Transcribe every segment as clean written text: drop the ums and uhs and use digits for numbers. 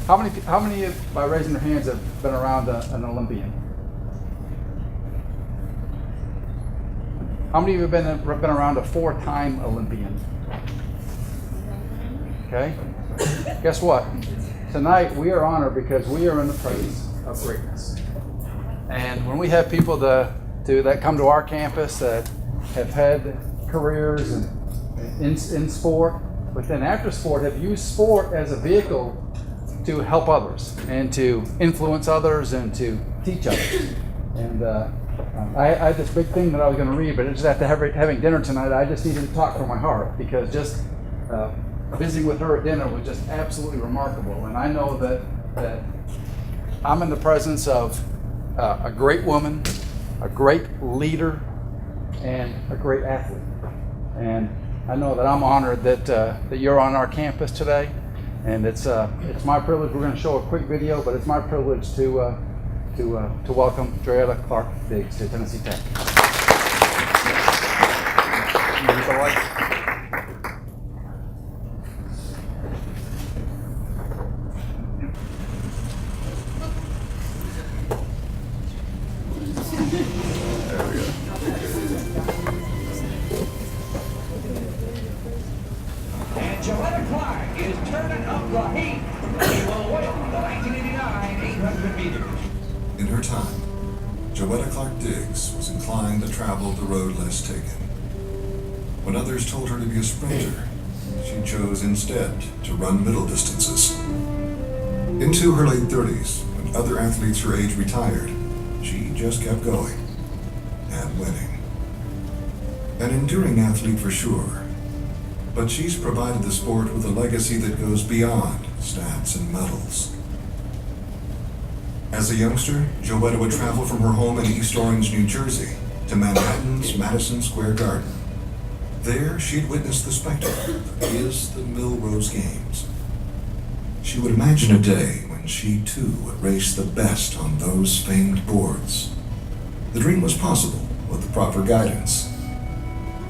How many, by raising their hands, have been around an Olympian? How many of you have been around a 4-time Olympian? Okay. Guess what? Tonight we are honored because we are in the presence of greatness. And when we have people that come to our campus that have had careers in sport, but then after sport have used sport as a vehicle to help others and to influence others and to teach others. And I had this big thing that I was going to read, but just after having dinner tonight, I just needed to talk from my heart, because just visiting with her at dinner was just absolutely remarkable. And I know that I'm in the presence of a great woman, a great leader, and a great athlete. And I know that I'm honored that you're on our campus today. And it's my privilege. We're going to show a quick video, but it's my privilege to welcome Joetta Clark Diggs to Tennessee Tech. And Joetta Clark is turning up the heat. He will win the 1989 800 meters. In her time, Joetta Clark Diggs was inclined to travel the road less taken. When others told her to be a sprinter, she chose instead to run middle distances. Into her late 30s, when other athletes her age retired, she just kept going and winning. An enduring athlete for sure, but she's provided the sport with a legacy that goes beyond stats and medals. As a youngster, Joetta would travel from her home in East Orange, New Jersey, to Manhattan's Madison Square Garden. There, she'd witness the spectacle that is the Milrose Games. She would imagine a day when she too would race the best on those famed boards. The dream was possible with the proper guidance,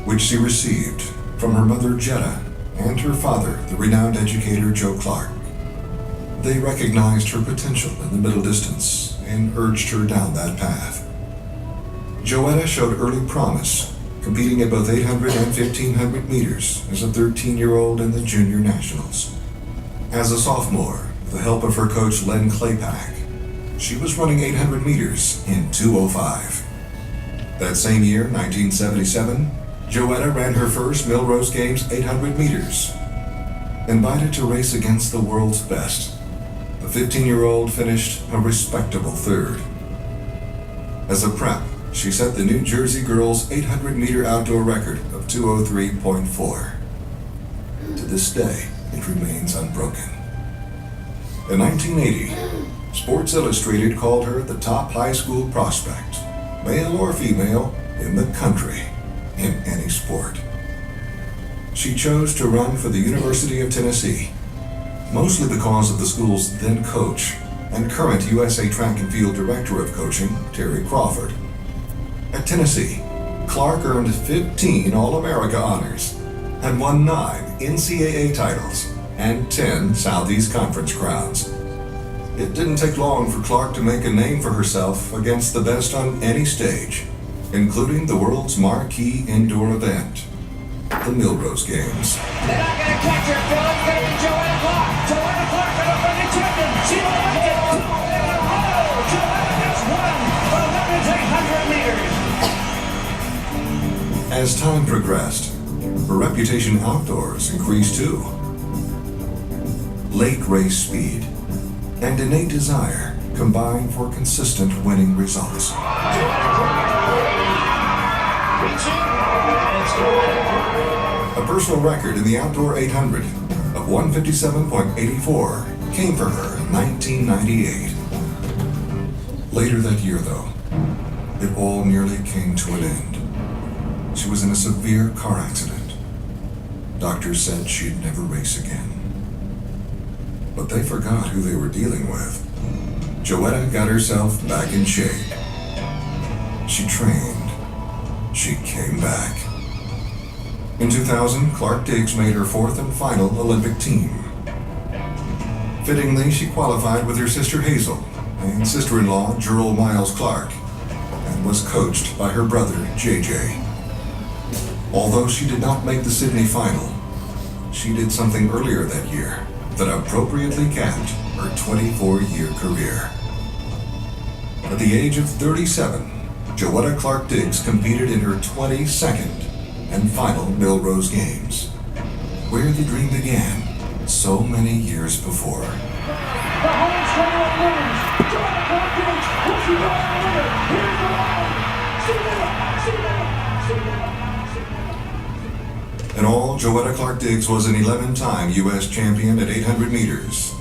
which she received from her mother Joetta and her father, the renowned educator Joe Clark. They recognized her potential in the middle distance and urged her down that path. Joetta showed early promise, competing at both 800 and 1500 meters as a 13-year-old in the Junior Nationals. As a sophomore, with the help of her coach Len Claypack, she was running 800 meters in 2:05. That same year, 1977, Joetta ran her first Milrose Games 800 meters. Invited to race against the world's best, the 15-year-old finished a respectable third. As a prep, she set the New Jersey girls' 800-meter outdoor record of 2:03.4. To this day, it remains unbroken. In 1980, Sports Illustrated called her the top high school prospect, male or female, in the country, in any sport. She chose to run for the University of Tennessee, mostly because of the school's then coach and current USA Track and Field Director of Coaching, Terry Crawford. At Tennessee, Clark earned 15 All-America honors and won 9 NCAA titles and 10 Southeast Conference crowns. It didn't take long for Clark to make a name for herself against the best on any stage, including the world's marquee indoor event, the Milrose Games. They're not going to catch her, Phil. It's going to be Joetta Clark. Joetta Clark on the front champion. She will make it. Joetta has won the women's 800 meters. As time progressed, her reputation outdoors increased too. Lake race speed and innate desire combined for consistent winning results. A personal record in the outdoor 800 of 157.84 came for her in 1998. Later that year, though, it all nearly came to an end. She was in a severe car accident. Doctors said she'd never race again. But they forgot who they were dealing with. Joetta got herself back in shape. She trained. She came back. In 2000, Clark Diggs made her fourth and final Olympic team. Fittingly, she qualified with her sister Hazel and sister-in-law Gerald Miles Clark, and was coached by her brother JJ. Although she did not make the Sydney final, she did something earlier that year that appropriately capped her 24-year career. At the age of 37, Joetta Clark Diggs competed in her 22nd and final Millrose Games, where the dream began so many years before. The home straight wins. Joetta Clark Diggs. What's she going to win it? Here's the line. She did it. She did it. She did it. In all, Joetta Clark Diggs was an 11-time U.S. champion at 800 meters,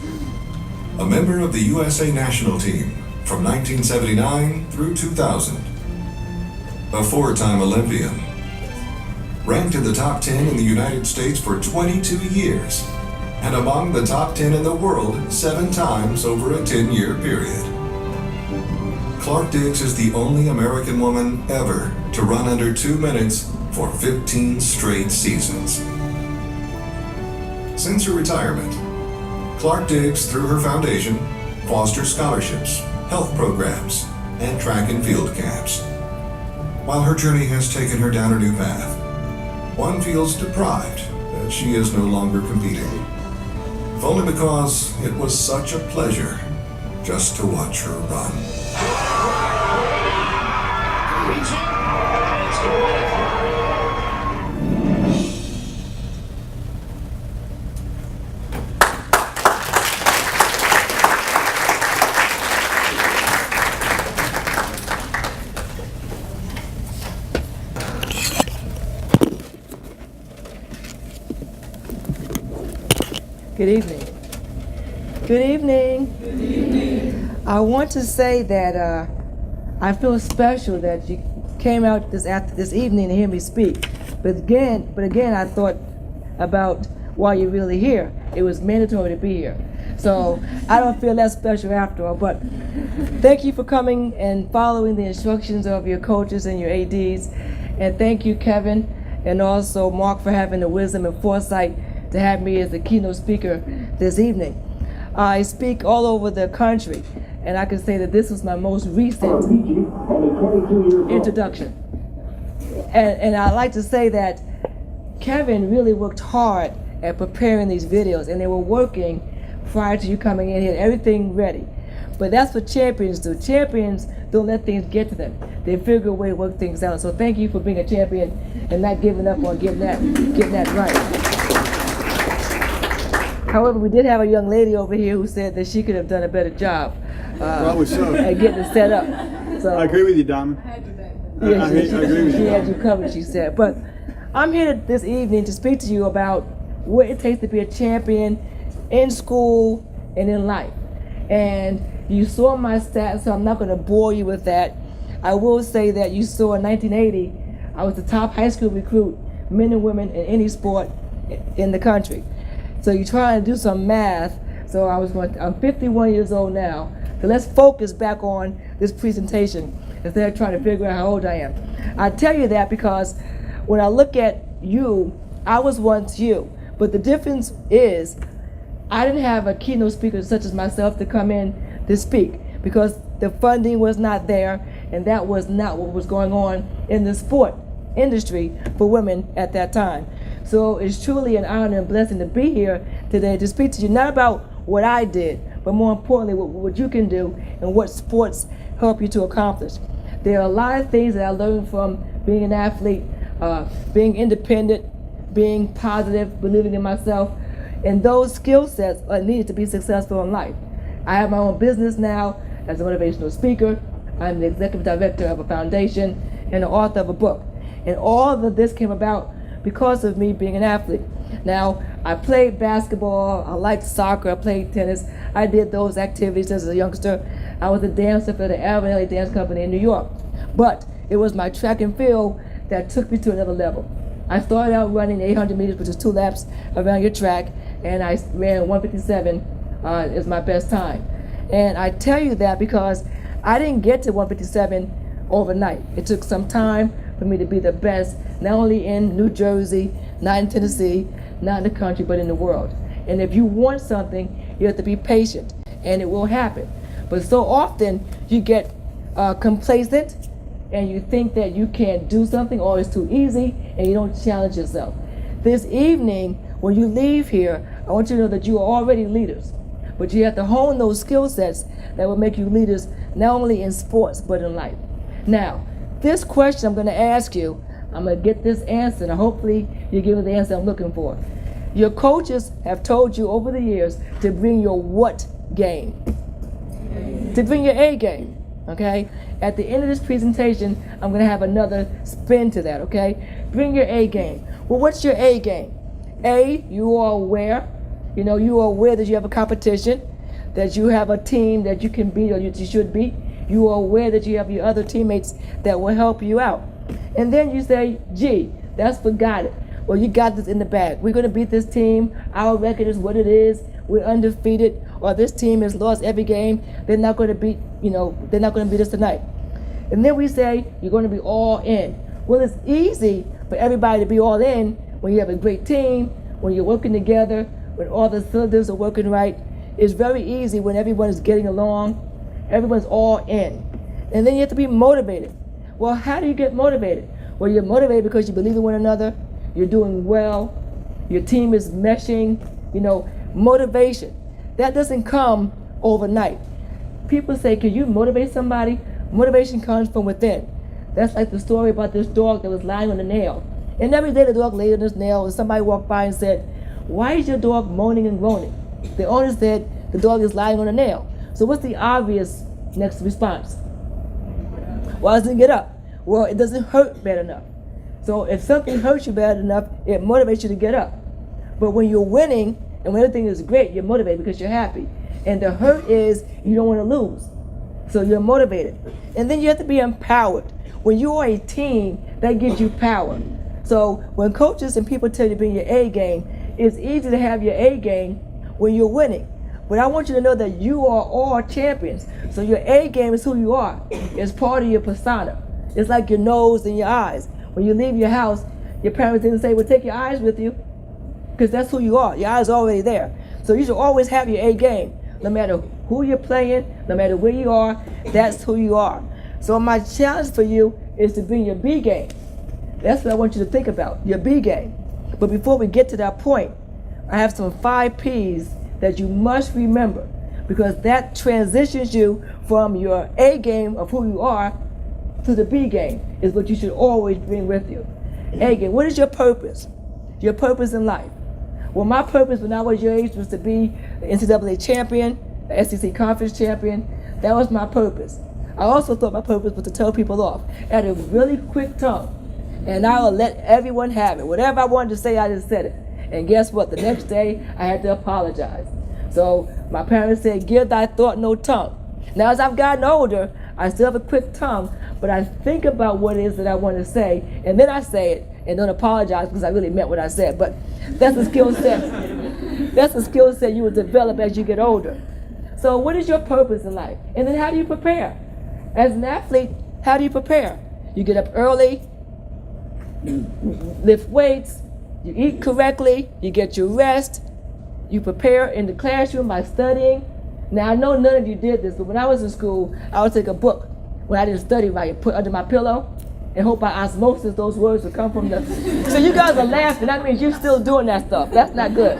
a member of the USA national team from 1979 through 2000, a 4-time Olympian, ranked in the top 10 in the United States for 22 years, and among the top 10 in the world 7 times over a 10-year period. Clark Diggs is the only American woman ever to run under 2 minutes for 15 straight seasons. Since her retirement, Clark Diggs, through her foundation, fosters scholarships, health programs, and track and field camps. While her journey has taken her down a new path, one feels deprived that she is no longer competing, if only because it was such a pleasure just to watch her run. Good evening. Good evening. Good evening. I want to say that I feel special that you came out this evening to hear me speak. But again, I thought about why you're really here. It was mandatory to be here. So I don't feel that special after all. But thank you for coming and following the instructions of your coaches and your ADs. And thank you, Kevin, and also Mark, for having the wisdom and foresight to have me as the keynote speaker this evening. I speak all over the country, and I can say that this was my most recent introduction. And I like to say that Kevin really worked hard at preparing these videos, and they were working prior to you coming in here, everything ready. But that's what champions do. Champions don't let things get to them. They figure a way to work things out. So thank you for being a champion and not giving up on getting that right. However, we did have a young lady over here who said that she could have done a better job Probably so. at getting it set up. So I agree with you, Diamond. yeah, I agree with she you. had you covered, she said. But I'm here this evening to speak to you about what it takes to be a champion in school and in life. And you saw my stats, so I'm not going to bore you with that. I will say that you saw in 1980, I was the top high school recruit, men and women in any sport in the country. So you're trying to do some math. So I'm 51 years old now. So let's focus back on this presentation instead of trying to figure out how old I am. I tell you that because when I look at you, I was once you. But the difference is I didn't have a keynote speaker such as myself to come in to speak because the funding was not there, and that was not what was going on in the sport industry for women at that time. So it's truly an honor and blessing to be here today to speak to you, not about what I did, but more importantly, what you can do and what sports help you to accomplish. There are a lot of things that I learned from being an athlete, being independent, being positive, believing in myself, and those skill sets are needed to be successful in life. I have my own business now as a motivational speaker. I'm the executive director of a foundation and the author of a book. And all of this came about because of me being an athlete. Now, I played basketball, I liked soccer, I played tennis. I did those activities as a youngster. I was a dancer for the Alvin Ailey Dance Company in New York. But it was my track and field that took me to another level. I started out running 800 meters, which is 2 laps around your track, and I ran 157 is my best time. And I tell you that because I didn't get to 157 overnight. It took some time for me to be the best, not only in New Jersey, not in Tennessee, not in the country, but in the world. And if you want something, You have to be patient, and it will happen. But so often you get complacent, and you think that you can't do something or it's too easy, and you don't challenge yourself. This evening, when you leave here, I want you to know that you are already leaders, but you have to hone those skill sets that will make you leaders not only in sports but in life. Now, this question I'm going to ask you, I'm going to get this answer, and hopefully you give me the answer I'm looking for. Your coaches have told you over the years to bring your what game? To bring your A game, okay? At the end of this presentation, I'm going to have another spin to that, okay? Bring your A game. Well, what's your A game? A, you are aware. You know, you are aware that you have a competition, that you have a team that you can beat or you should beat. You are aware that you have your other teammates that will help you out. And then you say, G, that's for got it. Well, you got this in the bag. We're going to beat this team. Our record is what it is. We're undefeated. Or this team has lost every game. They're not going to beat, they're not going to beat us tonight. And then we say, you're going to be all in. Well, it's easy for everybody to be all in when you have a great team, when you're working together, when all the cylinders are working right. It's very easy when everyone is getting along. Everyone's all in. And then you have to be motivated. Well, how do you get motivated? Well, you're motivated because you believe in one another. You're doing well. Your team is meshing. Motivation. That doesn't come overnight. People say, can you motivate somebody? Motivation comes from within. That's like the story about this dog that was lying on a nail. And every day the dog laid on his nail, and somebody walked by and said, why is your dog moaning and groaning? The owner said, the dog is lying on a nail. So what's the obvious next response? Why doesn't it get up? Well, it doesn't hurt bad enough. So if something hurts you bad enough, it motivates you to get up. But when you're winning and when everything is great, you're motivated because you're happy. And the hurt is you don't want to lose. So you're motivated. And then you have to be empowered. When you are a team, that gives you power. So when coaches and people tell you to bring your A game, it's easy to have your A game when you're winning. But I want you to know that you are all champions. So your A game is who you are. It's part of your persona. It's like your nose and your eyes. When you leave your house, your parents didn't say, well, take your eyes with you, because that's who you are. Your eyes are already there. So you should always have your A game. No matter who you're playing, no matter where you are, that's who you are. So my challenge for you is to bring your B game. That's what I want you to think about, your B game. But before we get to that point, I have some 5 P's that you must remember, because that transitions you from your A game of who you are to the B game is what you should always bring with you. A game, what is your purpose? Your purpose in life. Well, my purpose when I was your age was to be the NCAA champion, the SEC conference champion. That was my purpose. I also thought my purpose was to tell people off. I had a really quick tongue, and I would let everyone have it. Whatever I wanted to say, I just said it. And guess what? The next day, I had to apologize. So my parents said, give thy thought no tongue. Now, as I've gotten older, I still have a quick tongue, but I think about what it is that I want to say, and then I say it, and don't apologize because I really meant what I said. But that's a skill set. That's a skill set you will develop as you get older. So what is your purpose in life? And then how do you prepare? As an athlete, how do you prepare? You get up early, you lift weights, you eat correctly, you get your rest, you prepare in the classroom by studying. Now, I know none of you did this, but when I was in school, I would take a book when I didn't study right, put under my pillow, and hope by osmosis those words would come from the... So you guys are laughing. That means you're still doing that stuff. That's not good.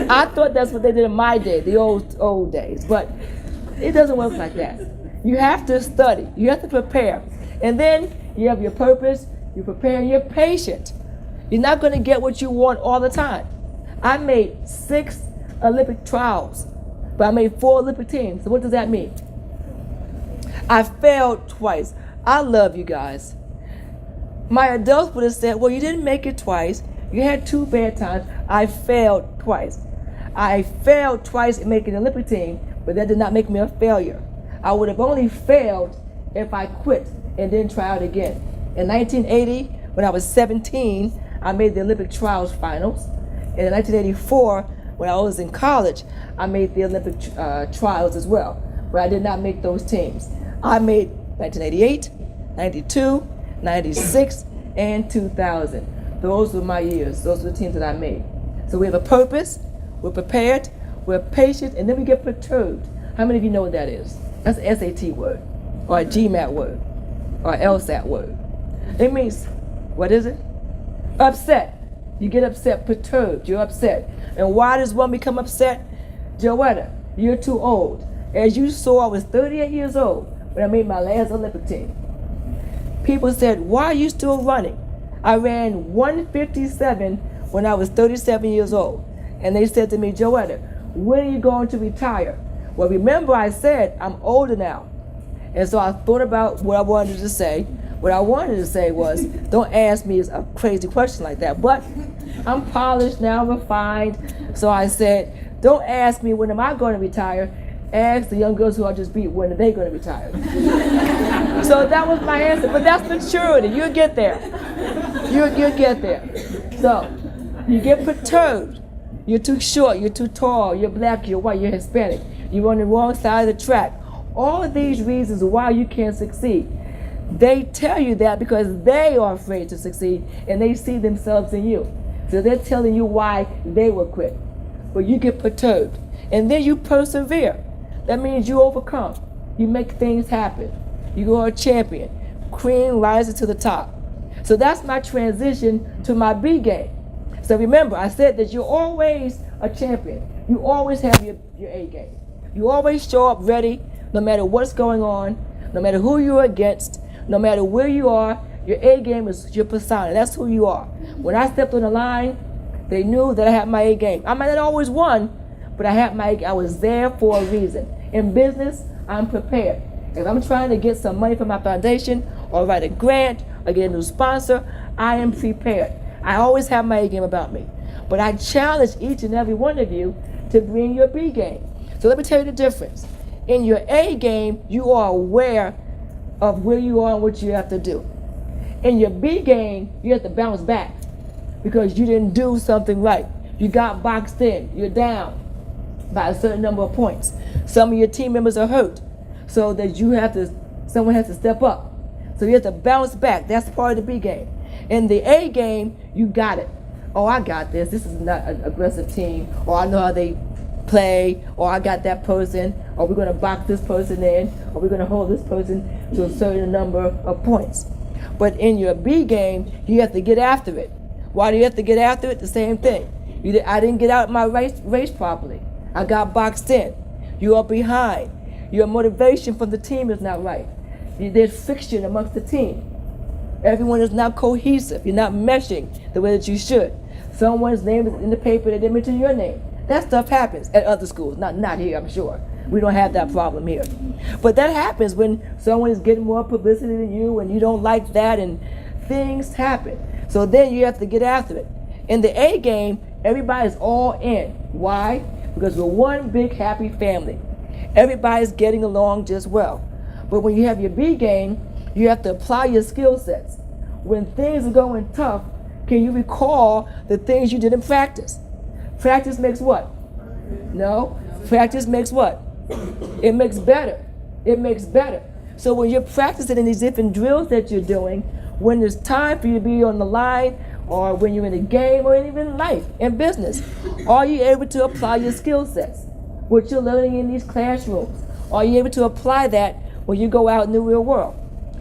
I thought that's what they did in my day, the old days, but it doesn't work like that. You have to study. You have to prepare. And then you have your purpose, you prepare, and you're patient. You're not going to get what you want all the time. I made 6 Olympic trials, but I made 4 Olympic teams. So what does that mean? I failed twice. I love you guys. My adults would have said, well, you didn't make it twice. You had 2 bad times. I failed twice. I failed twice in making the Olympic team, but that did not make me a failure. I would have only failed if I quit and then try out again. In 1980, when I was 17, I made the Olympic trials finals. And in 1984, when I was in college, I made the Olympic trials as well, but I did not make those teams. I made 1988, 92, 96, and 2000. Those were my years. Those were the teams that I made. So we have a purpose, we're prepared, we're patient, and then we get perturbed. How many of you know what that is? That's an SAT word, or a GMAT word, or an LSAT word. It means, what is it? Upset. You get upset, perturbed, you're upset. And why does one become upset? Joetta, you're too old. As you saw, I was 38 years old when I made my last Olympic team. People said, why are you still running? I ran 157 when I was 37 years old. And they said to me, Joetta, when are you going to retire? Well, remember I said I'm older now. And so I thought about what I wanted to say. What I wanted to say was, don't ask me a crazy question like that. But I'm polished now, refined. So I said, don't ask me when am I going to retire. Ask the young girls who I just beat when are they going to retire. So that was my answer. But that's maturity. You'll get there. You'll get there. So you get perturbed. You're too short, you're too tall, you're black, you're white, you're Hispanic. You're on the wrong side of the track. All of these reasons why you can't succeed. They tell you that because they are afraid to succeed and they see themselves in you. So they're telling you why they will quit. But you get perturbed. And then you persevere. That means you overcome. You make things happen. You are a champion. Cream rises to the top. So that's my transition to my B game. So remember, I said that you're always a champion. You always have your A game. You always show up ready, no matter what's going on, no matter who you're against, no matter where you are. Your A game is your persona. That's who you are. When I stepped on the line, they knew that I had my A game. I might not always won, but I was there for a reason. In business, I'm prepared. If I'm trying to get some money from my foundation, or write a grant, or get a new sponsor, I am prepared. I always have my A game about me. But I challenge each and every one of you to bring your B game. So let me tell you the difference. In your A game, you are aware of where you are and what you have to do. In your B game, you have to bounce back because you didn't do something right. You got boxed in. You're down by a certain number of points. Some of your team members are hurt, so that someone has to step up. So you have to bounce back. That's part of the B game. In the A game, you got it. Oh, I got this. This is not an aggressive team. Or I know how they play. Or I got that person. Or we're going to box this person in. Or we're going to hold this person to a certain number of points. But in your B game, you have to get after it. Why do you have to get after it? The same thing. I didn't get out my race properly. I got boxed in. You are behind. Your motivation from the team is not right. There's friction amongst the team. Everyone is not cohesive. You're not meshing the way that you should. Someone's name is in the paper, they didn't mention your name. That stuff happens at other schools, not here, I'm sure. We don't have that problem here. But that happens when someone is getting more publicity than you and you don't like that, and things happen. So then you have to get after it. In the A game, everybody's all in. Why? Because we're one big happy family. Everybody's getting along just well. But when you have your B game, you have to apply your skill sets. When things are going tough, can you recall the things you did in practice? Practice makes what? No. Practice makes what? It makes better. It makes better. So when you're practicing in these different drills that you're doing, when there's time for you to be on the line, or when you're in a game, or even in life, in business, are you able to apply your skill sets? What you're learning in these classrooms, are you able to apply that when you go out in the real world?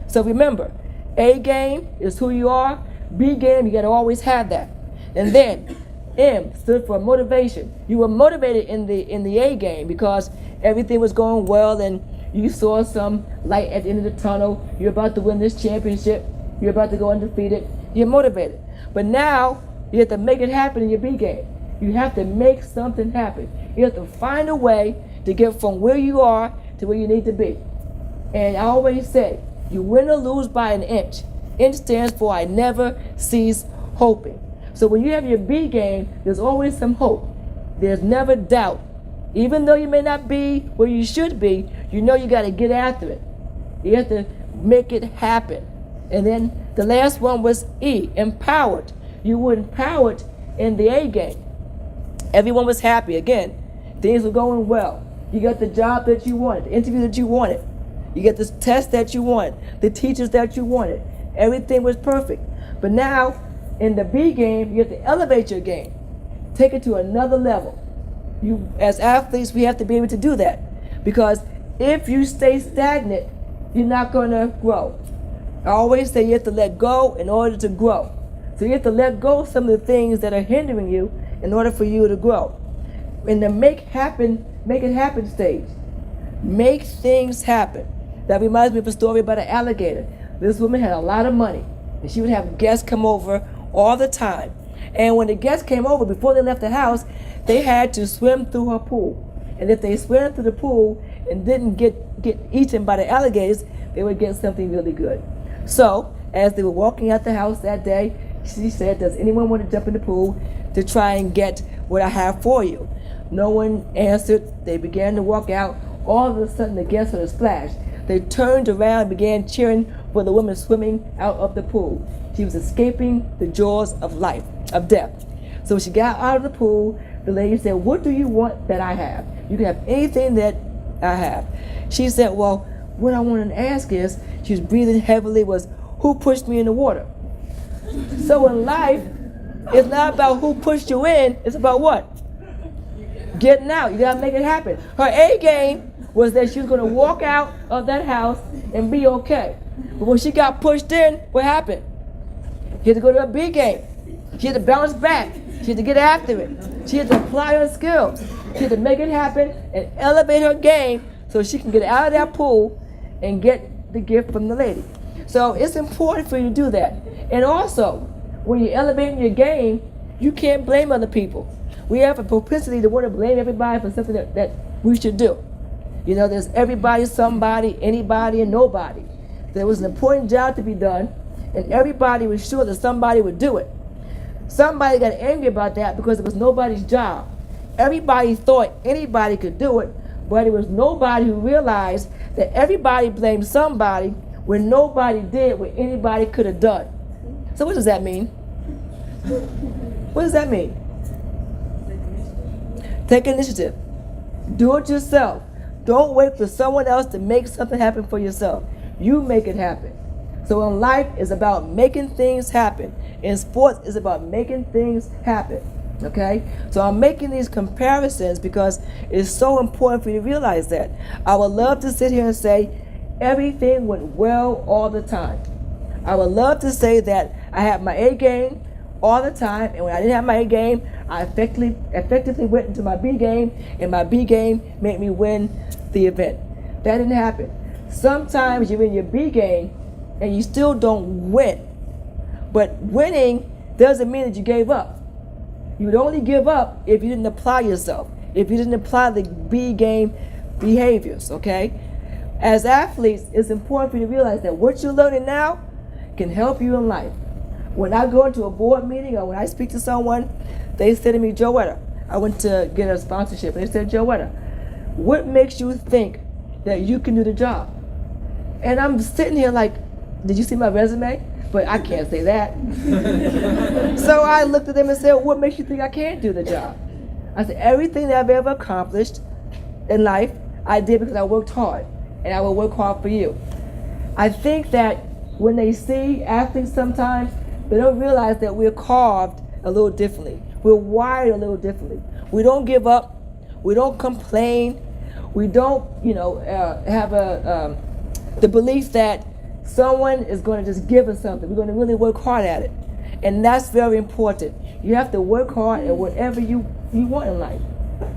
So remember, A game is who you are. B game, you gotta always have that. And then M stood for motivation. You were motivated in the A game because everything was going well and you saw some light at the end of the tunnel. You're about to win this championship. You're about to go undefeated. You're motivated. But now you have to make it happen in your B game. You have to make something happen. You have to find a way to get from where you are to where you need to be. And I always say, you win or lose by an inch. Inch stands for I never cease hoping. So when you have your B game, there's always some hope. There's never doubt. Even though you may not be where you should be, you know you got to get after it. You have to make it happen. And then the last one was E, empowered. You were empowered in the A game. Everyone was happy. Again, things were going well. You got the job that you wanted, the interview that you wanted. You get the test that you wanted, the teachers that you wanted. Everything was perfect. But now, in the B game, you have to elevate your game. Take it to another level. You, as athletes, we have to be able to do that, because if you stay stagnant, you're not going to grow. I always say you have to let go in order to grow. So you have to let go of some of the things that are hindering you in order for you to grow. In the make it happen stage, make things happen. That reminds me of a story about an alligator. This woman had a lot of money, and she would have guests come over all the time. And when the guests came over, before they left the house, they had to swim through her pool. And if they swam through the pool and didn't get eaten by the alligators, they would get something really good. So, as they were walking out the house that day, she said, "Does anyone want to jump in the pool to try and get what I have for you?" No one answered. They began to walk out. All of a sudden, the guests heard a splash. They turned around and began cheering for the woman swimming out of the pool. She was escaping the jaws of life, of death. So she got out of the pool. The lady said, "What do you want that I have? You can have anything that I have." She said, "Well, what I wanted to ask is," she was breathing heavily, was, "who pushed me in the water?" So in life, it's not about who pushed you in, it's about what? Getting out. You gotta make it happen. Her A game was that she was gonna walk out of that house and be okay. But when she got pushed in, what happened? She had to go to her B game. She had to bounce back. She had to get after it. She had to apply her skills. She had to make it happen and elevate her game so she can get out of that pool and get the gift from the lady. So it's important for you to do that. And also, when you're elevating your game, you can't blame other people. We have a propensity to want to blame everybody for something that we should do. You know, there's everybody, somebody, anybody, and nobody. There was an important job to be done, and everybody was sure that somebody would do it. Somebody got angry about that because it was nobody's job. Everybody thought anybody could do it, but it was nobody who realized that everybody blamed somebody when nobody did what anybody could have done. So what does that mean? What does that mean? Take initiative. Do it yourself. Don't wait for someone else to make something happen for yourself. You make it happen. So in life, it's about making things happen. In sports, it's about making things happen. Okay? So I'm making these comparisons because it's so important for you to realize that. I would love to sit here and say everything went well all the time. I would love to say that I had my A game all the time, and when I didn't have my A game, I effectively went into my B game, and my B game made me win the event. That didn't happen. Sometimes you're in your B game and you still don't win. But winning doesn't mean that you gave up. You would only give up if you didn't apply yourself, if you didn't apply the B game behaviors, okay? As athletes, it's important for you to realize that what you're learning now can help you in life. When I go into a board meeting or when I speak to someone, they say to me, "Joetta," I went to get a sponsorship, and they said, "Joetta, what makes you think that you can do the job?" And I'm sitting here like, "Did you see my resume?" But I can't say that. So I looked at them and said, "What makes you think I can't do the job?" I said, "Everything that I've ever accomplished in life, I did because I worked hard, and I will work hard for you." I think that when they see athletes sometimes, they don't realize that we're carved a little differently. We're wired a little differently. We don't give up. We don't complain. We don't, have the belief that someone is going to just give us something. We're going to really work hard at it. And that's very important. You have to work hard at whatever you want in life.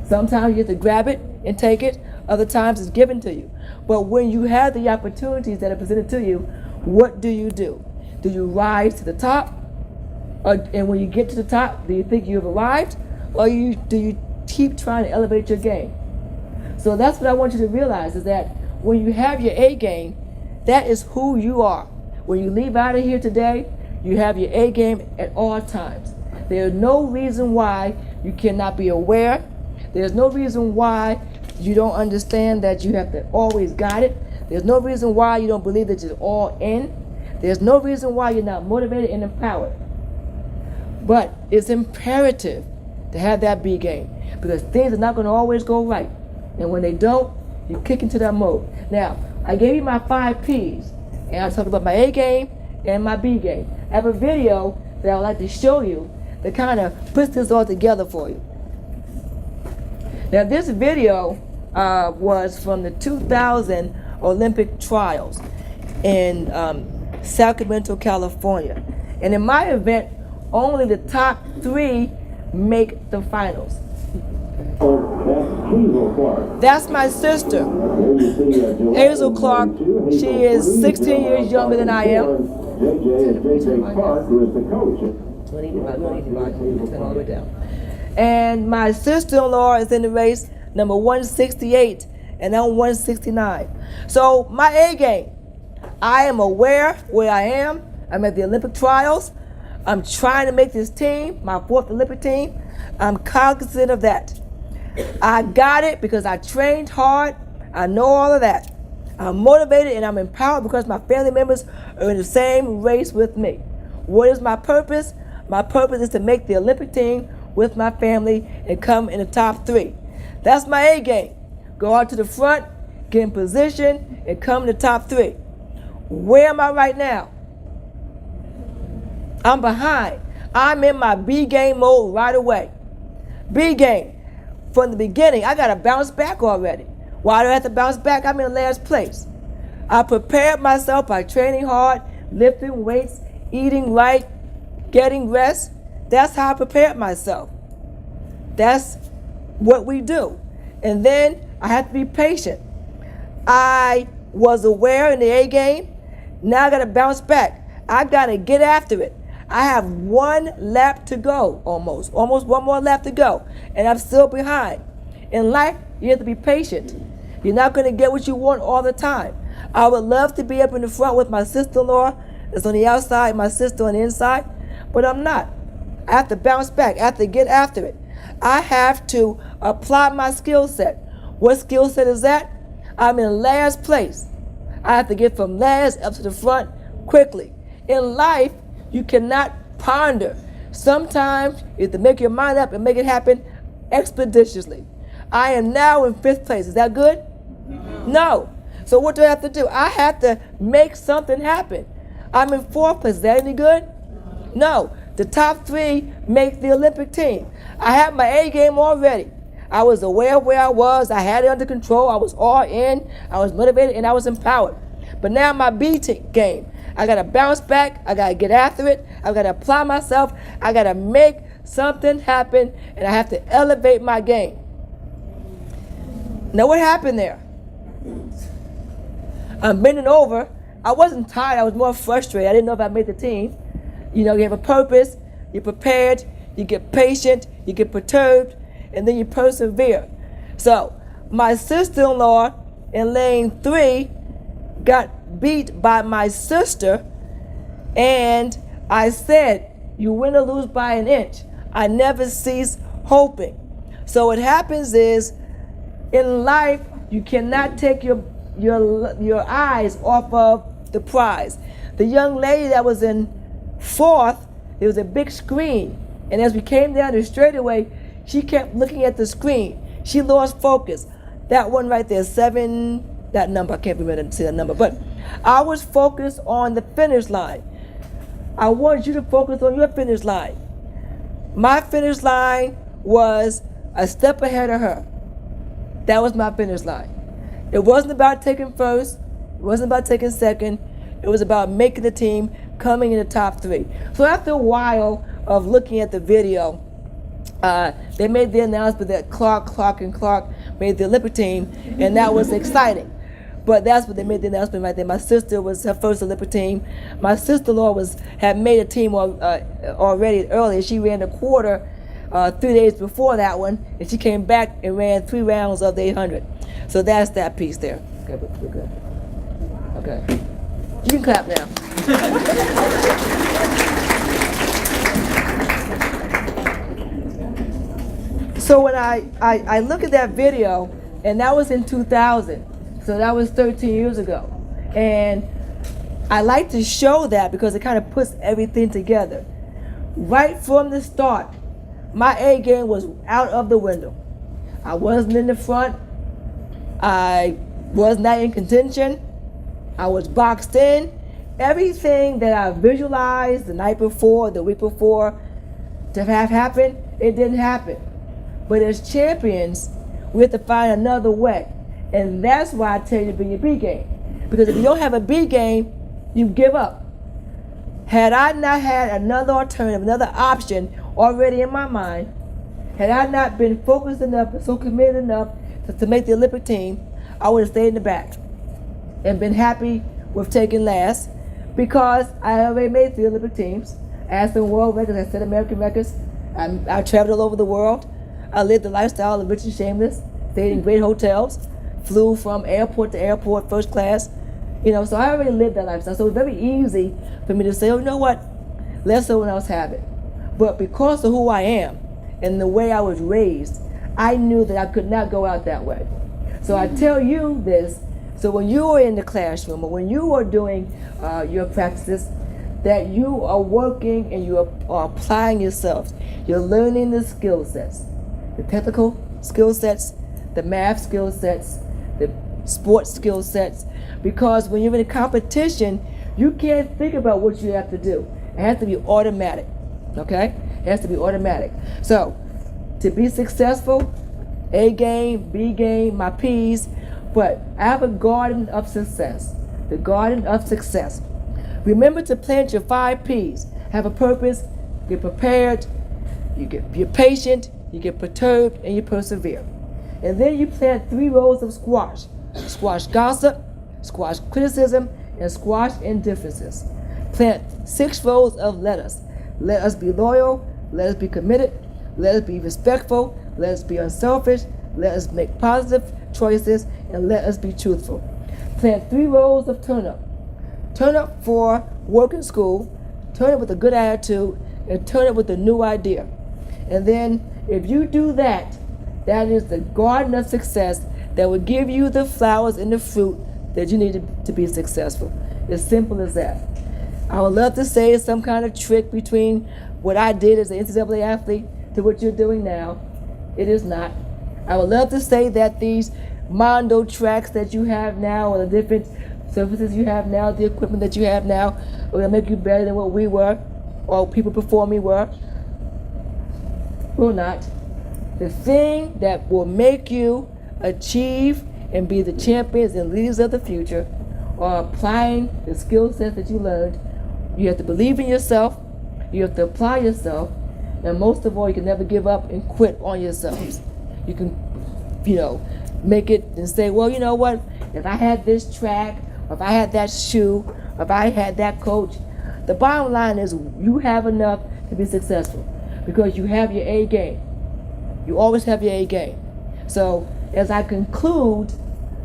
Sometimes you have to grab it and take it. Other times it's given to you. But when you have the opportunities that are presented to you, what do? Do you rise to the top? And when you get to the top, do you think you've arrived? Or do you keep trying to elevate your game? So that's what I want you to realize, is that when you have your A game, that is who you are. When you leave out of here today, you have your A game at all times. There's no reason why you cannot be aware. There's no reason why you don't understand that you have to always got it. There's no reason why you don't believe that you're all in. There's no reason why you're not motivated and empowered. But it's imperative to have that B game, because things are not going to always go right. And when they don't, you kick into that mode. Now, I gave you my 5 P's, and I talked about my A game and my B game. I have a video that I would like to show you that kind of puts this all together for you. Now this video was from the 2000 Olympic trials in Sacramento, California. And in my event, only the top 3 make the finals. That's my sister, Hazel Clark. She is 16 years younger than I am. All the way down. And my sister-in-law is in the race, number 168, and I'm 169. So my A game, I am aware where I am. I'm at the Olympic trials. I'm trying to make this team, my 4th Olympic team. I'm cognizant of that. I got it because I trained hard. I know all of that. I'm motivated and I'm empowered because my family members are in the same race with me. What is my purpose? My purpose is to make the Olympic team with my family and come in the top 3. That's my A game. Go out to the front, get in position, and come in the top 3. Where am I right now? I'm behind. I'm in my B game mode right away. B game. From the beginning, I got to bounce back already. Why do I have to bounce back? I'm in last place. I prepared myself by training hard, lifting weights, eating right, getting rest. That's how I prepared myself. That's what we do. And then I have to be patient. I was aware in the A game. Now I got to bounce back. I got to get after it. I have 1 lap to go, almost 1 more lap to go, and I'm still behind. In life, you have to be patient. You're not going to get what you want all the time. I would love to be up in the front with my sister-in-law that's on the outside, my sister on the inside, but I'm not. I have to bounce back. I have to get after it. I have to apply my skill set. What skill set is that? I'm in last place. I have to get from last up to the front quickly. In life, you cannot ponder. Sometimes you have to make your mind up and make it happen expeditiously. I am now in 5th place. Is that good? No. So what do I have to do? I have to make something happen. I'm in 4th place. Is that any good? No. The top 3 make the Olympic team. I have my A game already. I was aware of where I was. I had it under control. I was all in. I was motivated and I was empowered. But now my B game. I got to bounce back. I got to get after it. I got to apply myself. I got to make something happen, and I have to elevate my game. Now, what happened there? I'm bending over. I wasn't tired. I was more frustrated. I didn't know if I made the team. You know, you have a purpose. You're prepared. You get patient. You get perturbed, and then you persevere. So, my sister-in-law in lane 3 got beat by my sister, and I said, you win or lose by an inch. I never cease hoping. So what happens is, in life, you cannot take your eyes off of the prize. The young lady that was in 4th, there was a big screen, and as we came down the straightaway, she kept looking at the screen. She lost focus. That one right there, 7, that number, I can't remember to see that number, but I was focused on the finish line. I want you to focus on your finish line. My finish line was a step ahead of her. That was my finish line. It wasn't about taking first. It wasn't about taking second. It was about making the team, coming in the top 3. So after a while of looking at the video, they made the announcement that Clark made the Olympic team, and that was exciting. But that's what they made the announcement right there. My sister was her first Olympic team. My sister-in-law had made a team already earlier. She ran the quarter 3 days before that one, and she came back and ran 3 rounds of the 800. So that's that piece there. Okay, we're good. Okay. You can clap now. So when I look at that video, and that was in 2000. So that was 13 years ago. And I like to show that because it kind of puts everything together. Right from the start, my A game was out of the window. I wasn't in the front. I was not in contention. I was boxed in. Everything that I visualized the night before, the week before, to have happened, it didn't happen. But as champions, We have to find another way. And that's why I tell you to bring your B game. Because if you don't have a B game, you give up. Had I not had another alternative, another option already in my mind, had I not been focused enough and so committed enough to make the Olympic team, I would have stayed in the back and been happy with taking last, because I already made 3 Olympic teams. I had some world records, I set American records. I traveled all over the world. I lived the lifestyle of rich and shameless, stayed in great hotels, flew from airport to airport, first class. So I already lived that lifestyle. So it was very easy for me to say, oh, you know what, let someone else have it. But because of who I am and the way I was raised, I knew that I could not go out that way. So I tell you this, so when you are in the classroom or when you are doing your practices, that you are working and you are applying yourselves. You're learning the skill sets, the technical skill sets, the math skill sets, the sports skill sets, because when you're in a competition, you can't think about what you have to do. It has to be automatic, okay? It has to be automatic. So, to be successful, A game, B game, my P's, but I have a garden of success, the garden of success. Remember to plant your 5 P's. Have a purpose, get prepared, you're patient, you get perturbed, and you persevere. And then you plant 3 rows of squash. Squash gossip, squash criticism, and squash indifferences. Plant 6 rows of lettuce. Let us be loyal, let us be committed, let us be respectful, let us be unselfish, let us make positive choices, and let us be truthful. Plant 3 rows of turnip. Turn up for work and school, turn up with a good attitude, and turn up with a new idea. And then if you do that, that is the garden of success that will give you the flowers and the fruit that you need to be successful. As simple as that. I would love to say it's some kind of trick between what I did as an NCAA athlete to what you're doing now. It is not. I would love to say that these Mondo tracks that you have now, or the different surfaces you have now, the equipment that you have now, will make you better than what we were, or people before me were. Will not. The thing that will make you achieve and be the champions and leaders of the future are applying the skill sets that you learned. You have to believe in yourself, you have to apply yourself, and most of all, you can never give up and quit on yourselves. You can, make it and say, well, you know what, if I had this track, or if I had that shoe, or if I had that coach, the bottom line is you have enough to be successful because you have your A game. You always have your A game. So as I conclude,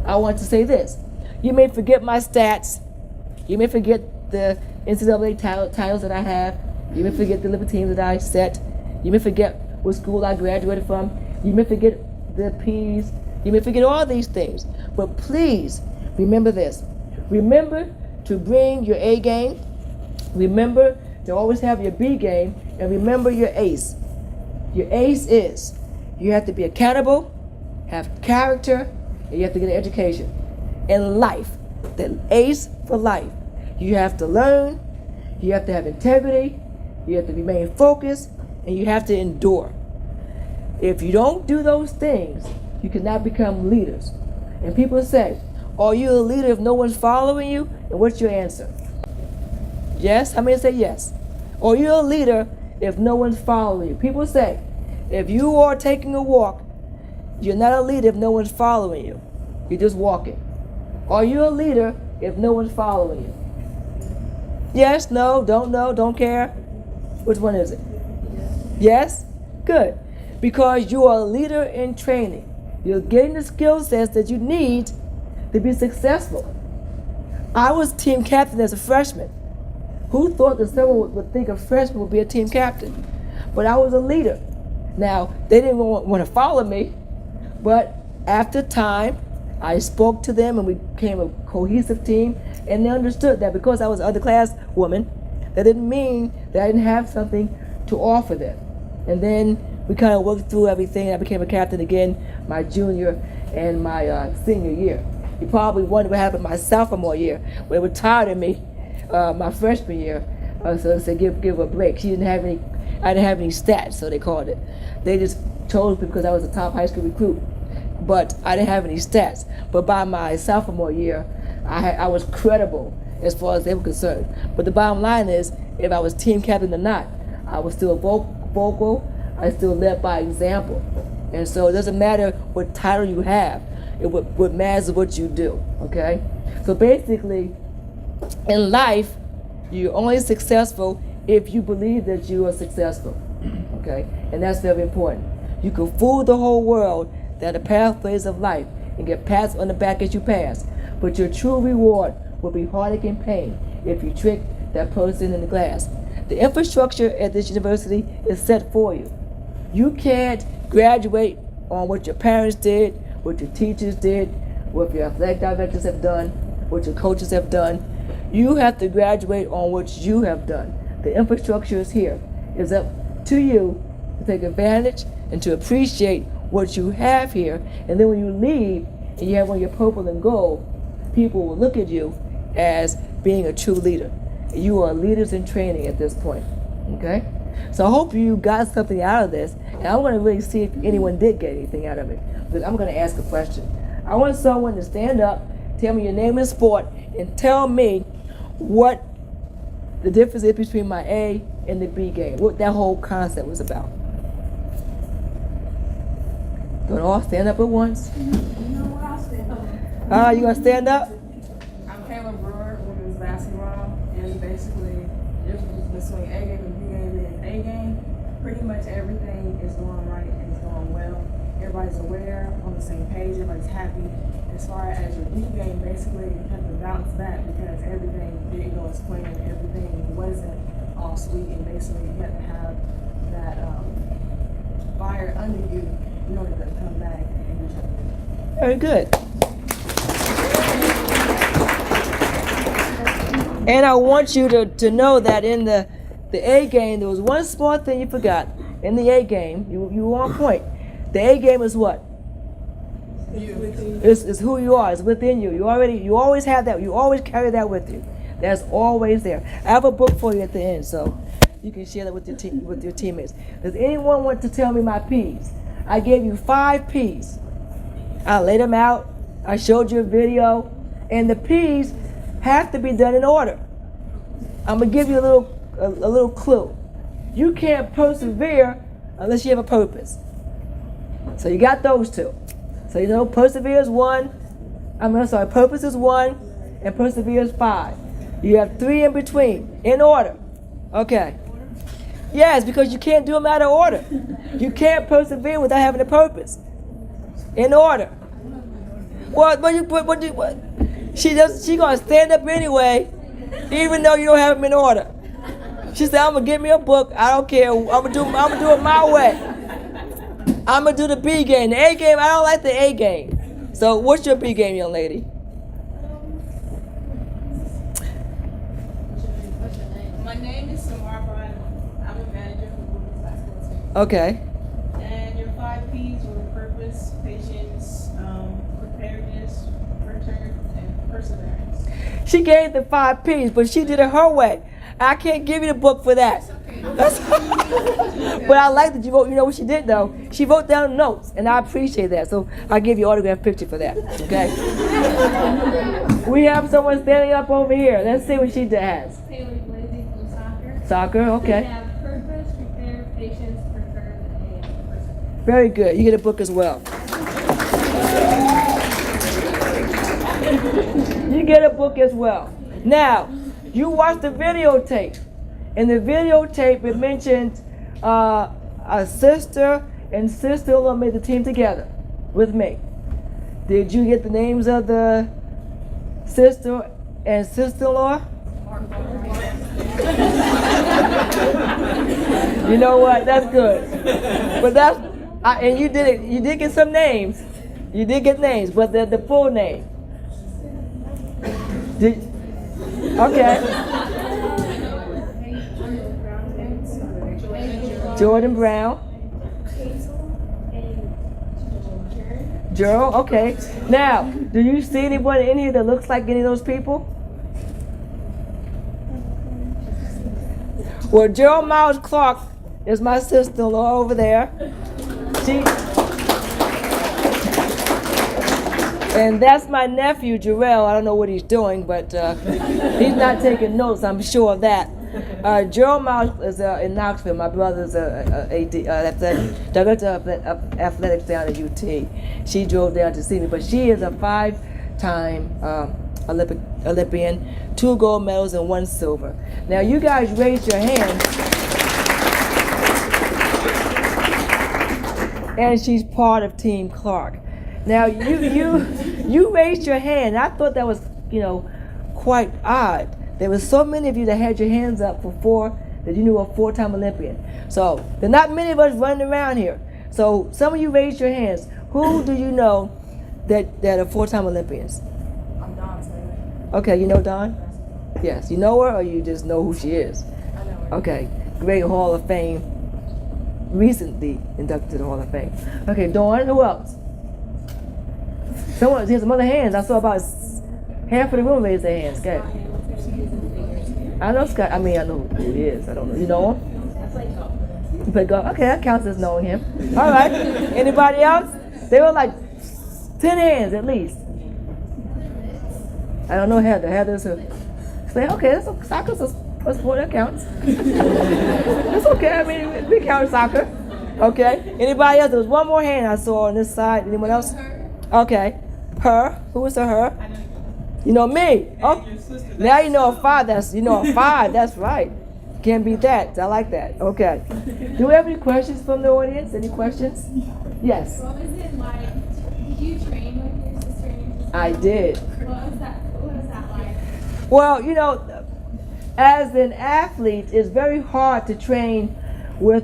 I want to say this. You may forget my stats. You may forget the NCAA titles that I have. You may forget the Olympic teams that I set. You may forget what school I graduated from. You may forget the P's. You may forget all these things. But please remember this. Remember to bring your A game. Remember to always have your B game. And remember your ace. Your ace is you have to be accountable, have character, and you have to get an education. In life, the ace for life. You have to learn, you have to have integrity, you have to remain focused, and you have to endure. If you don't do those things, you cannot become leaders. And people say, are you a leader if no one's following you? And what's your answer? Yes? How many say yes? Are you a leader if no one's following you? People say, if you are taking a walk, you're not a leader if no one's following you. You're just walking. Are you a leader if no one's following you? Yes, no, don't care. Which one is it? Yes? Good. Because you are a leader in training. You're getting the skill sets that you need to be successful. I was team captain as a freshman. Who thought that someone would think a freshman would be a team captain? But I was a leader. Now, they didn't want to follow me, but after time, I spoke to them and we became a cohesive team, and they understood that because I was an underclass woman, that didn't mean that I didn't have something to offer them. And then we kind of worked through everything. I became a captain again my junior and my senior year. You probably wonder what happened my sophomore year when they were tired of me my freshman year. So they said, give her a break. I didn't have any stats, so they called it. They just chose me because I was a top high school recruit. but I didn't have any stats. But by my sophomore year, I was credible as far as they were concerned. But the bottom line is, if I was team captain or not, I was still vocal. I still led by example. And so it doesn't matter what title you have. What matters is what you do, okay? So basically, in life, you're only successful if you believe that you are successful, okay? And that's very important. You can fool the whole world down the pathways of life and get pats on the back as you pass, but your true reward will be heartache and pain if you trick that person in the glass. The infrastructure at this university is set for you. You can't graduate on what your parents did, what your teachers did, what your athletic directors have done, what your coaches have done. You have to graduate on what you have done. The infrastructure is here. It's up to you to take advantage and to appreciate what you have here. And then when you leave and you have on your purple and gold, people will look at you as being a true leader. You are leaders in training at this point, okay? So I hope you got something out of this, and I want to really see if anyone did get anything out of it. But I'm going to ask a question. I want someone to stand up, tell me your name and sport, and tell me what the difference is between my A and the B game, what that whole concept was about. Don't all stand up at once? You going to stand up? I'm Kayla Brewer, women's basketball, and basically, the difference between A game and B game is A game, pretty much everything is going right and it's going well. Everybody's aware, on the same page, everybody's happy. As far as your B game, basically, you have to bounce back because everything didn't go as planned, everything wasn't all sweet, and basically you have to have that fire under you in order to come back and do something. Very good. And I want you to know that in the A game, there was one small thing you forgot. In the A game, you were on point. The A game is what? It's who you are. It's within you. You always have that. You always carry that with you. That's always there. I have a book for you at the end, so you can share that with your teammates. Does anyone want to tell me my P's? I gave you 5 P's. I laid them out. I showed you a video, and the P's have to be done in order. I'm gonna give you a little clue. You can't persevere unless you have a purpose. So you got those 2. So you know, persevere is 1. Purpose is 1, and persevere is 5. You have 3 in between, in order. Okay. Yes, because you can't do them out of order. You can't persevere without having a purpose. In order. What? She gonna stand up anyway, even though you don't have them in order. She said, "I'm gonna get me a book. I don't care. I'm gonna do it my way. I'm gonna do the B game. The A game, I don't like the A game. So, what's your B game, young lady?" My name is Samar Bryan. I'm a manager for the women's basketball team. Okay. And your 5 P's were purpose, patience, preparedness, return, and perseverance. She gave the 5 P's, but she did it her way. I can't give you the book for that. But I like that you wrote. You know what she did though? She wrote down notes, and I appreciate that. So I'll give you an autographed picture for that. Okay. We have someone standing up over here. Let's see what she has. Taylor Blazing from soccer. Soccer, okay. We have purpose, prepare, patience, preserve, and persevere. Very good. You get a book as well. You get a book as well. Now, you watched the videotape. In the videotape, it mentioned a sister and sister-in-law made the team together with me. Did you get the names of the sister and sister-in-law? You know what? That's good. But and you did it. You did get some names. You did get names, but the full name. Okay. Jordan Brown. Gerald, okay. Now, do you see anyone in here that looks like any of those people? Well, Gerald Miles Clark is my sister-in-law over there. And that's my nephew, Jarrell. I don't know what he's doing, but he's not taking notes, I'm sure of that. Joe Miles is in Knoxville. My brother's a director of athletics down at UT. She drove down to see me, but she is a 5-time Olympian, 2 gold medals and 1 silver. Now, you guys raise your hands. And she's part of Team Clark. Now, you raised your hand. I thought that was, quite odd. There were so many of you that had your hands up for 4 that you knew a 4-time Olympian. So there are not many of us running around here. So some of you raised your hands. Who do you know that are 4-time Olympians? I'm Dawn's favorite. Okay, you know Dawn? Yes, you know her or you just know who she is? I know her. Okay, great Hall of Fame. Recently inducted to the Hall of Fame. Okay, Dawn, who else? There's some other hands. I saw about half of the room raise their hands. Okay. I know Scott. I know who he is. I don't know. You know him? I play golf. You play golf? Okay, that counts as knowing him. All right. Anybody else? They were like 10 hands at least. I don't know Heather. Heather's a. Say, okay, that's soccer's a sport that counts. It's okay. We count soccer. Okay. Anybody else? There was one more hand I saw on this side. Anyone else? Okay. Her. Who was the her? You know me. Oh, now you know a 5. That's a 5. That's right. Can't beat that. I like that. Okay. Do we have any questions from the audience? Any questions? Yes. What was it like? Did you train with your sister and your sister? I did. What was that like? Well, as an athlete, it's very hard to train with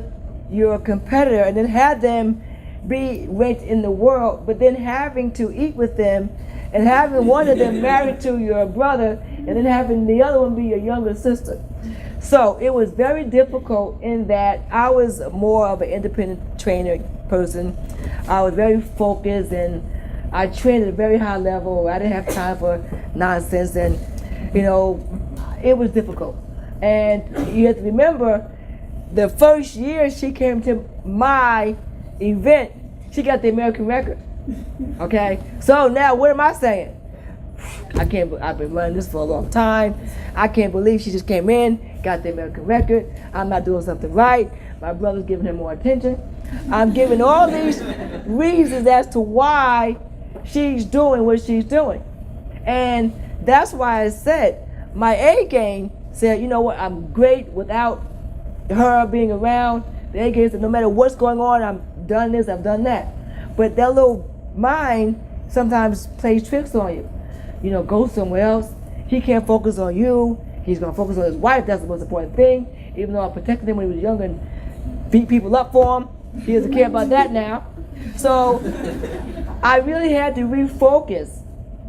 your competitor and then have them be ranked in the world, but then having to eat with them and having one of them married to your brother and then having the other one be your younger sister. So it was very difficult in that I was more of an independent trainer person. I was very focused and I trained at a very high level. I didn't have time for nonsense and, it was difficult. And you have to remember, the first year she came to my event, she got the American record. Okay? So now what am I saying? I've been running this for a long time. I can't believe she just came in, got the American record. I'm not doing something right. My brother's giving her more attention. I'm giving all these reasons as to why she's doing what she's doing. And that's why I said my A game said, you know what, I'm great without her being around. The A game said no matter what's going on, I've done this, I've done that. But that little mind sometimes plays tricks on you. Go somewhere else. He can't focus on you. He's going to focus on his wife. That's the most important thing. Even though I protected him when he was younger and beat people up for him, he doesn't care about that now. So I really had to refocus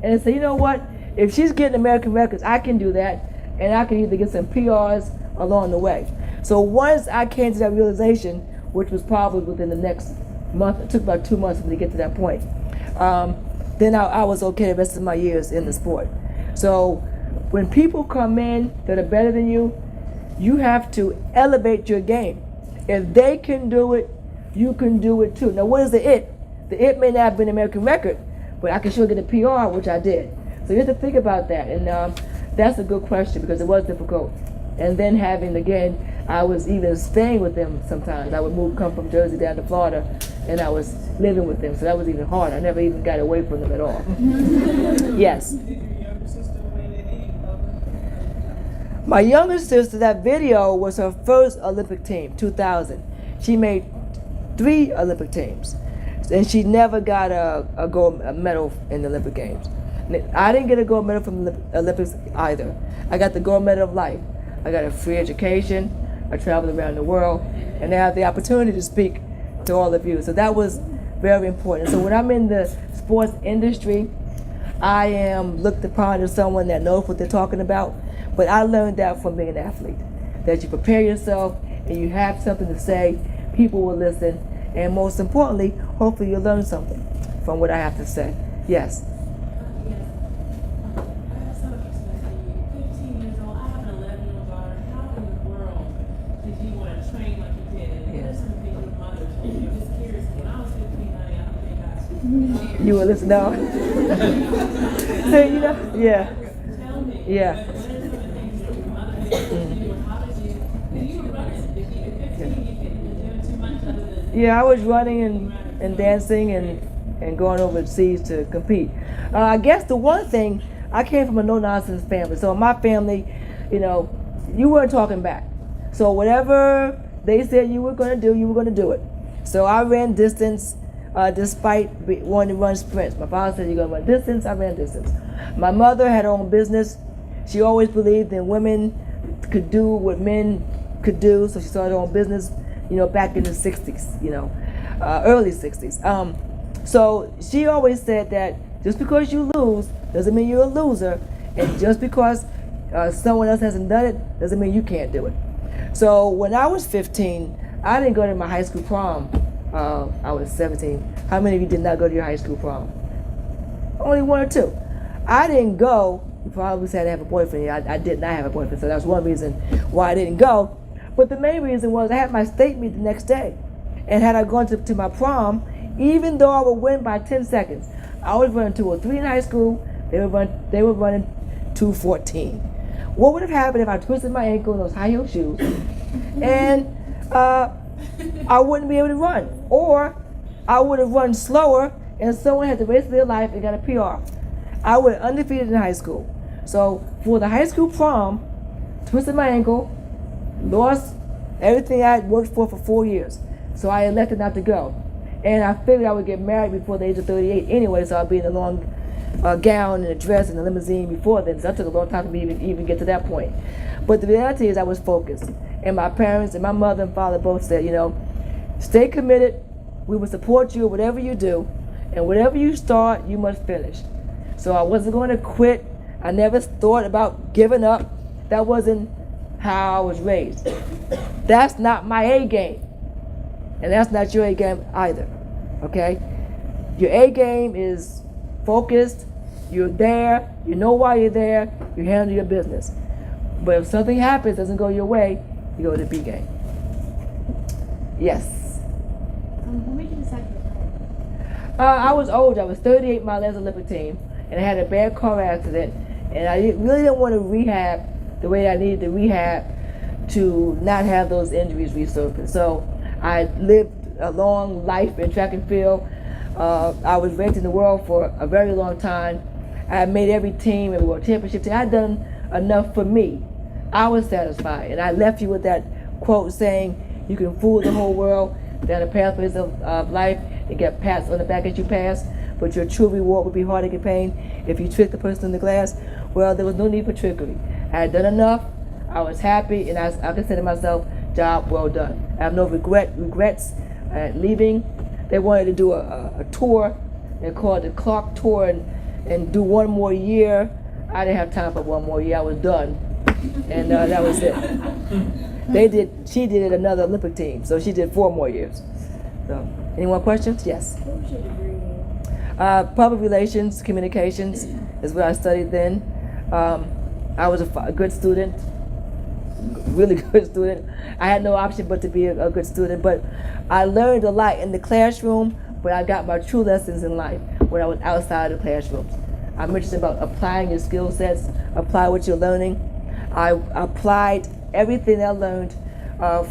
and say, you know what? If she's getting American records, I can do that. And I can either get some PRs along the way. So once I came to that realization, which was probably within the next month, it took about 2 months for me to get to that point, then I was okay the rest of my years in the sport. So when people come in that are better than you, you have to elevate your game. If they can do it, you can do it too. Now what is the it? The it may not have been an American record, but I can sure get a PR, which I did. So you have to think about that. And that's a good question because it was difficult. And then I was even staying with them sometimes. I would come from Jersey down to Florida and I was living with them. So that was even hard. I never even got away from them at all. Yes. My younger sister, that video was her first Olympic team, 2000. She made 3 Olympic teams. And she never got a gold medal in the Olympic Games. I didn't get a gold medal from the Olympics either. I got the gold medal of life. I got a free education. I traveled around the world. And I have the opportunity to speak to all of you. So that was very important. So when I'm in the sports industry, I am looked upon as someone that knows what they're talking about. But I learned that from being an athlete, that you prepare yourself and you have something to say, people will listen, and most importantly, hopefully you'll learn something from what I have to say. Yes. You will listen now. So, you know, yeah. Yeah. Yeah, I was running and dancing and going overseas to compete. I guess the one thing, I came from a no-nonsense family. So in my family, you know, you weren't talking back. So whatever they said you were going to do, you were going to do it. So I ran distance despite wanting to run sprints. My father said, you're going to run distance, I ran distance. My mother had her own business. She always believed that women could do what men could do, so she started her own business, you know, back in the 60s, you know, early 60s. So she always said that just because you lose doesn't mean you're a loser, and just because someone else hasn't done it doesn't mean you can't do it. So when I was 15, I didn't go to my high school prom. I was 17. How many of you did not go to your high school prom? Only one or two. I didn't go. You probably said I have a boyfriend. I did not have a boyfriend, so that's one reason why I didn't go. But the main reason was I had my state meet the next day. And had I gone to my prom, even though I would win by 10 seconds, I was running 2:03 in high school, they were running 2:14. What would have happened if I twisted my ankle in those high heel shoes and I wouldn't be able to run? Or I would have run slower and someone had the race of their life and got a PR. I was undefeated in high school. So for the high school prom, twisted my ankle, lost everything I had worked for 4 years. So I elected not to go. And I figured I would get married before the age of 38 anyway, so I'd be in a long gown and a dress and a limousine before then. So that took a long time for me to even get to that point. But the reality is I was focused. And my parents and my mother and father both said, you know, stay committed. We will support you whatever you do. And whatever you start, you must finish. So I wasn't going to quit. I never thought about giving up. That wasn't how I was raised. That's not my A game. And that's not your A game either, okay? Your A game is focused, you're there, you know why you're there, you handle your business. But if something happens, doesn't go your way, you go to the B game. Yes? What made you decide to retire? I was old, I was 38 my last Olympic team, and I had a bad car accident, and I really didn't want to rehab the way I needed to rehab to not have those injuries resurface. So I lived a long life in track and field. I was ranked in the world for a very long time. I had made every team, every world championship team. I had done enough for me. I was satisfied. And I left you with that quote saying, you can fool the whole world down the pathways of life and get pats on the back as you pass, but your true reward would be heartache and pain if you trick the person in the glass. Well, there was no need for trickery. I had done enough. I was happy, and I consider myself job well done. I have no regrets leaving. They wanted to do a tour. They called it the Clark Tour and do one more year. I didn't have time for one more year. I was done, and that was it. She did another Olympic team, so she did 4 more years. So, any more questions? Yes. What was your degree in? Public relations, communications is what I studied then. I was a good student. Really good student. I had no option but to be a good student, but I learned a lot in the classroom, but I got my true lessons in life when I was outside of the classrooms. I mentioned about applying your skill sets, apply what you're learning. I applied everything I learned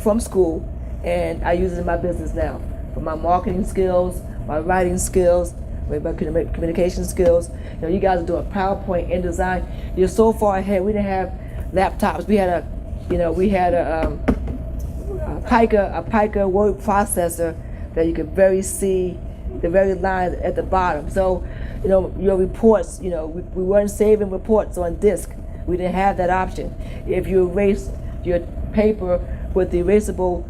from school, and I use it in my business now. For my marketing skills, my writing skills, my communication skills. You know, you guys are doing PowerPoint, InDesign. You're so far ahead. We didn't have laptops. We had a Pica word processor that you could see the very line at the bottom. So, you know, your reports, you know, we weren't saving reports on disk. We didn't have that option. If you erased your paper with the erasable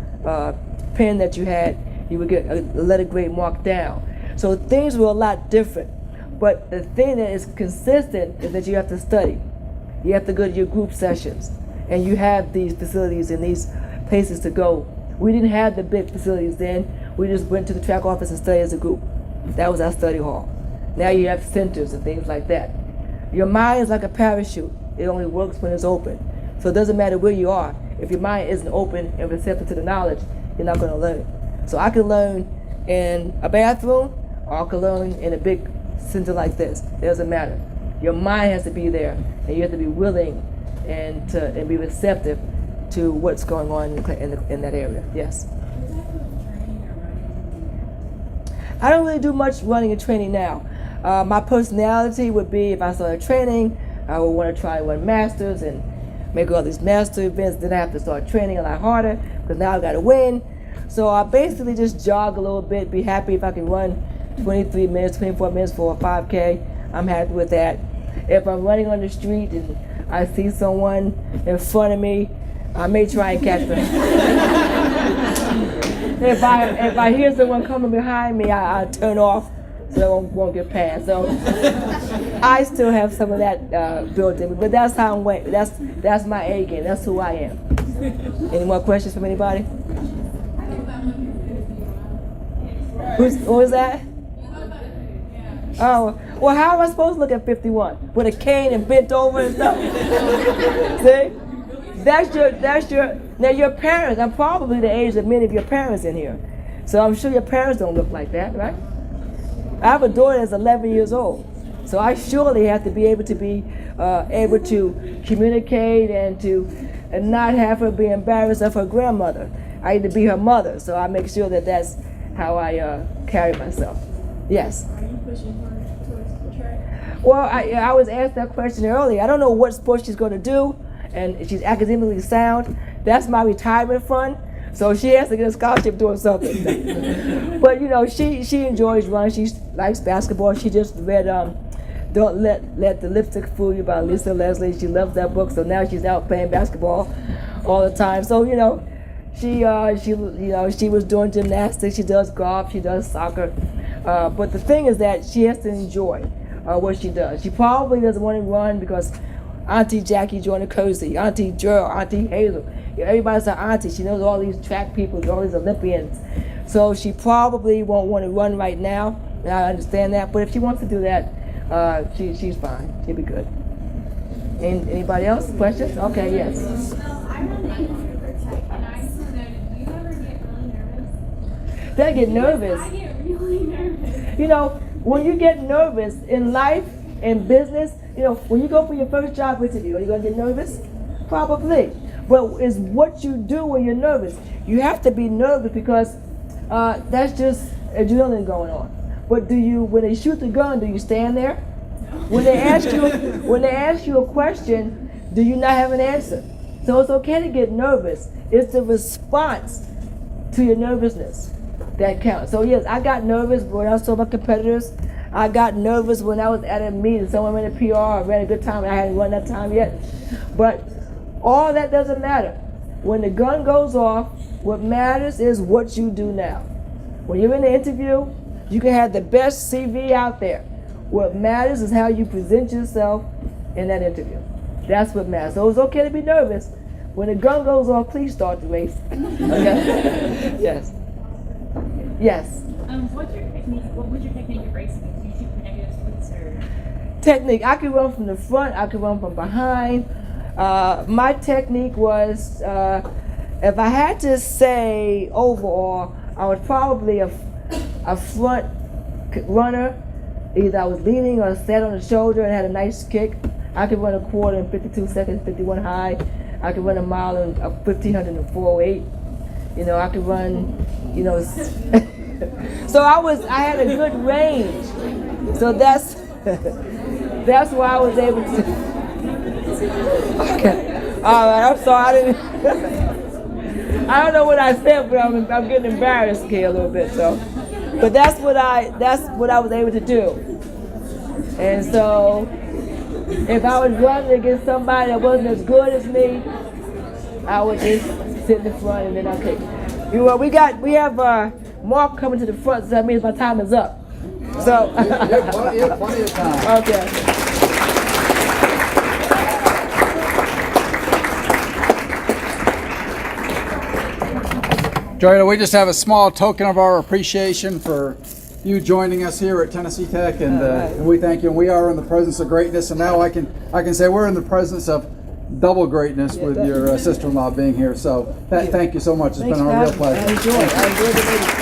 pen that you had, you would get a letter grade marked down. So things were a lot different. But the thing that is consistent is that you have to study. You have to go to your group sessions. And you have these facilities and these places to go. We didn't have the big facilities then. We just went to the track office and studied as a group. That was our study hall. Now you have centers and things like that. Your mind is like a parachute. It only works when it's open. So it doesn't matter where you are. If your mind isn't open and receptive to the knowledge, you're not going to learn. So I can learn in a bathroom, or Cologne in a big center like this. It doesn't matter. Your mind has to be there, and you have to be willing and be receptive to what's going on in that area. Yes. I don't really do much running and training now. My personality would be, if I started training, I would want to try to run masters and make all these master events. Then I have to start training a lot harder because now I've got to win. So I basically just jog a little bit, be happy if I can run 23 minutes, 24 minutes for a 5K. I'm happy with that. If I'm running on the street and I see someone in front of me, I may try and catch them. If I hear someone coming behind me, I'll turn off so I won't get past. So I still have some of that built in, but that's how I'm. That's my A game. That's who I am. Any more questions from anybody? What was that? Oh, well, how am I supposed to look at 51? With a cane and bent over and stuff? See? That's your, now your parents, I'm probably the age of many of your parents in here. So I'm sure your parents don't look like that, right? I have a daughter that's 11 years old. So I surely have to be able to communicate and not have her be embarrassed of her grandmother. I need to be her mother, so I make sure that that's how I carry myself. Yes? Are you pushing her towards the track? Well, I was asked that question earlier. I don't know what sport she's going to do, and she's academically sound. That's my retirement fund, so she has to get a scholarship doing something. But you know, she enjoys running. She likes basketball. She just read "Don't Let the Lipstick Fool You" by Lisa Leslie. She loves that book, so now she's out playing basketball all the time. So you know, she was doing gymnastics. She does golf. She does soccer. But the thing is that she has to enjoy what she does. She probably doesn't want to run because Auntie Jackie joined the Cozy, Auntie Joe, Auntie Hazel. Everybody's an auntie. She knows all these track people, all these Olympians. So she probably won't want to run right now. And I understand that. But if she wants to do that, she's fine. She'll be good. Anybody else? Questions? Okay, yes. Well, I run the 800 tech, and I just want to know, do you ever get really nervous? Did I get nervous? I get really nervous. You know, when you get nervous in life, in business, you know, when you go for your first job interview, are you going to get nervous? Probably. But it's what you do when you're nervous. You have to be nervous because that's just adrenaline going on. But when they shoot the gun, do you stand there? When they ask you a question, do you not have an answer? So it's okay to get nervous. It's the response to your nervousness that counts. So yes, I got nervous when I saw my competitors. I got nervous when I was at a meeting. Someone ran a PR, I ran a good time, and I hadn't run that time yet. But all that doesn't matter. When the gun goes off, what matters is what you do now. When you're in the interview, you can have the best CV out there. What matters is how you present yourself in that interview. That's what matters. So it's okay to be nervous. When the gun goes off, please start the race. Okay? Yes. Yes. What's your technique? What was your technique of racing? Do you shoot negative splits or? Technique. I could run from the front. I could run from behind. My technique was, if I had to say overall, I was probably a front runner. Either I was leaning or sat on the shoulder and had a nice kick. I could run a quarter in 52 seconds, 51 high. I could run a mile in 1,500 and 408. You know, I could run, you know. So I had a good range. So that's why I was able to. Okay. All right. I'm sorry. I don't know what I said, but I'm getting embarrassed here a little bit. So, but that's what I was able to do. And so, if I was running against somebody that wasn't as good as me, I would just sit in the front and then I'll kick. We have Mark coming to the front, so that means my time is up. So You have plenty of time. okay. Joetta, we just have a small token of our appreciation for you joining us here at Tennessee Tech, and we thank you. And we are in the presence of greatness, and now I can say we're in the presence of double greatness with your sister-in-law being here. So thank you so much. It's been a real pleasure. I enjoyed the meeting.